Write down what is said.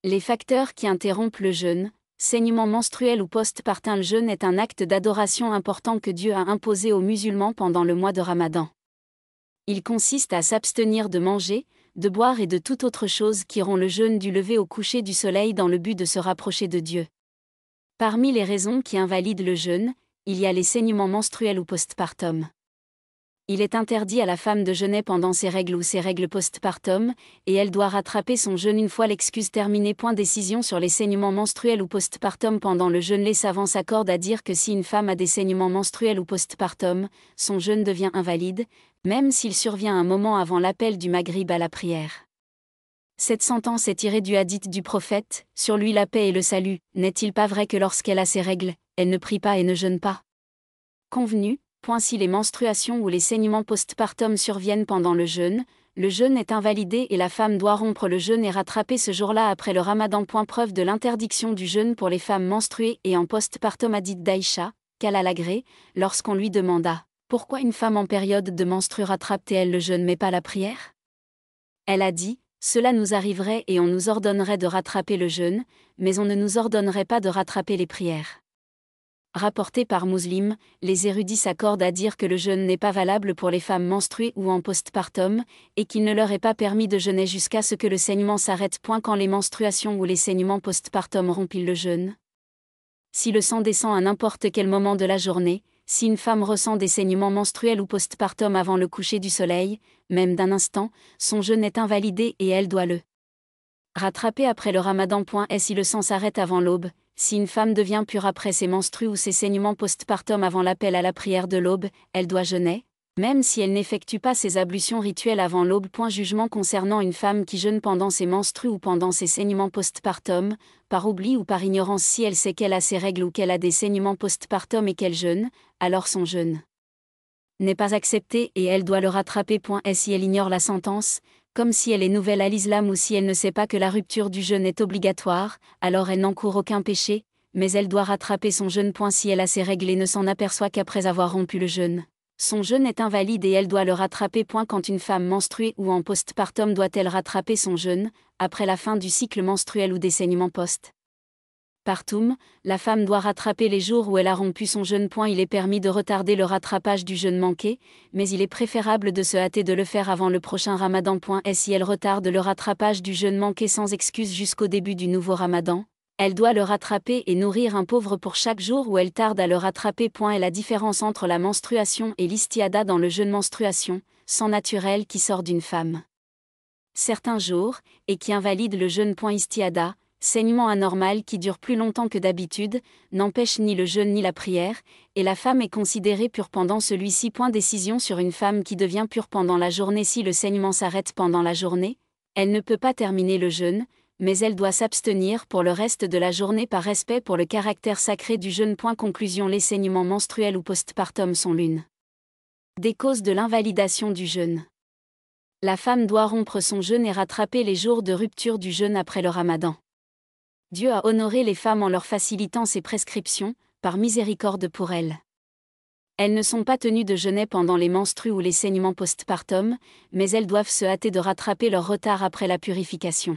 Les facteurs qui interrompent le jeûne, saignement menstruel ou postpartum. Le jeûne est un acte d'adoration important que Dieu a imposé aux musulmans pendant le mois de Ramadan. Il consiste à s'abstenir de manger, de boire et de toute autre chose qui rompt le jeûne du lever au coucher du soleil dans le but de se rapprocher de Dieu. Parmi les raisons qui invalident le jeûne, il y a les saignements menstruels ou postpartum. Il est interdit à la femme de jeûner pendant ses règles ou ses règles postpartum, et elle doit rattraper son jeûne une fois l'excuse terminée. Décision sur les saignements menstruels ou postpartum pendant le jeûne. Les savants s'accordent à dire que si une femme a des saignements menstruels ou postpartum, son jeûne devient invalide, même s'il survient un moment avant l'appel du maghrib à la prière. Cette sentence est tirée du hadith du prophète, sur lui la paix et le salut. N'est-il pas vrai que lorsqu'elle a ses règles, elle ne prie pas et ne jeûne pas? Convenu. Si les menstruations ou les saignements postpartum surviennent pendant le jeûne est invalidé et la femme doit rompre le jeûne et rattraper ce jour-là après le Ramadan. Preuve de l'interdiction du jeûne pour les femmes menstruées et en postpartum. Hadith d'Aïcha, qu'Allah l'agrée, lorsqu'on lui demanda « Pourquoi une femme en période de menstru rattrape-t-elle le jeûne mais pas la prière ?» Elle a dit « Cela nous arriverait et on nous ordonnerait de rattraper le jeûne, mais on ne nous ordonnerait pas de rattraper les prières. » Rapporté par Muslim, les érudits s'accordent à dire que le jeûne n'est pas valable pour les femmes menstruées ou en postpartum, et qu'il ne leur est pas permis de jeûner jusqu'à ce que le saignement s'arrête. Quand les menstruations ou les saignements postpartum rompent le jeûne. Si le sang descend à n'importe quel moment de la journée, si une femme ressent des saignements menstruels ou postpartum avant le coucher du soleil, même d'un instant, son jeûne est invalidé et elle doit le rattraper après le Ramadan. Et si le sang s'arrête avant l'aube, si une femme devient pure après ses menstrues ou ses saignements postpartum avant l'appel à la prière de l'aube, elle doit jeûner, même si elle n'effectue pas ses ablutions rituelles avant l'aube. Jugement concernant une femme qui jeûne pendant ses menstrues ou pendant ses saignements postpartum, par oubli ou par ignorance. Si elle sait qu'elle a ses règles ou qu'elle a des saignements postpartum et qu'elle jeûne, alors son jeûne n'est pas accepté et elle doit le rattraper. Et si elle ignore la sentence, comme si elle est nouvelle à l'islam ou si elle ne sait pas que la rupture du jeûne est obligatoire, alors elle n'encourt aucun péché, mais elle doit rattraper son jeûne. Si elle a ses règles et ne s'en aperçoit qu'après avoir rompu le jeûne, son jeûne est invalide et elle doit le rattraper. Quand une femme menstruée ou en postpartum doit-elle rattraper son jeûne, après la fin du cycle menstruel ou des saignements post-partum, la femme doit rattraper les jours où elle a rompu son jeûne. Il est permis de retarder le rattrapage du jeûne manqué, mais il est préférable de se hâter de le faire avant le prochain Ramadan. Et si elle retarde le rattrapage du jeûne manqué sans excuse jusqu'au début du nouveau Ramadan, elle doit le rattraper et nourrir un pauvre pour chaque jour où elle tarde à le rattraper. Et la différence entre la menstruation et l'istiada dans le jeûne. Menstruation, sang naturel qui sort d'une femme certains jours, et qui invalide le jeûne. Istiada, saignement anormal qui dure plus longtemps que d'habitude, n'empêche ni le jeûne ni la prière, et la femme est considérée pure pendant celui-ci. Décision sur une femme qui devient pure pendant la journée. Si le saignement s'arrête pendant la journée, elle ne peut pas terminer le jeûne, mais elle doit s'abstenir pour le reste de la journée par respect pour le caractère sacré du jeûne. Conclusion. Les saignements menstruels ou postpartum sont l'une des causes de l'invalidation du jeûne. La femme doit rompre son jeûne et rattraper les jours de rupture du jeûne après le Ramadan. Dieu a honoré les femmes en leur facilitant ses prescriptions, par miséricorde pour elles. Elles ne sont pas tenues de jeûner pendant les menstrues ou les saignements postpartum, mais elles doivent se hâter de rattraper leur retard après la purification.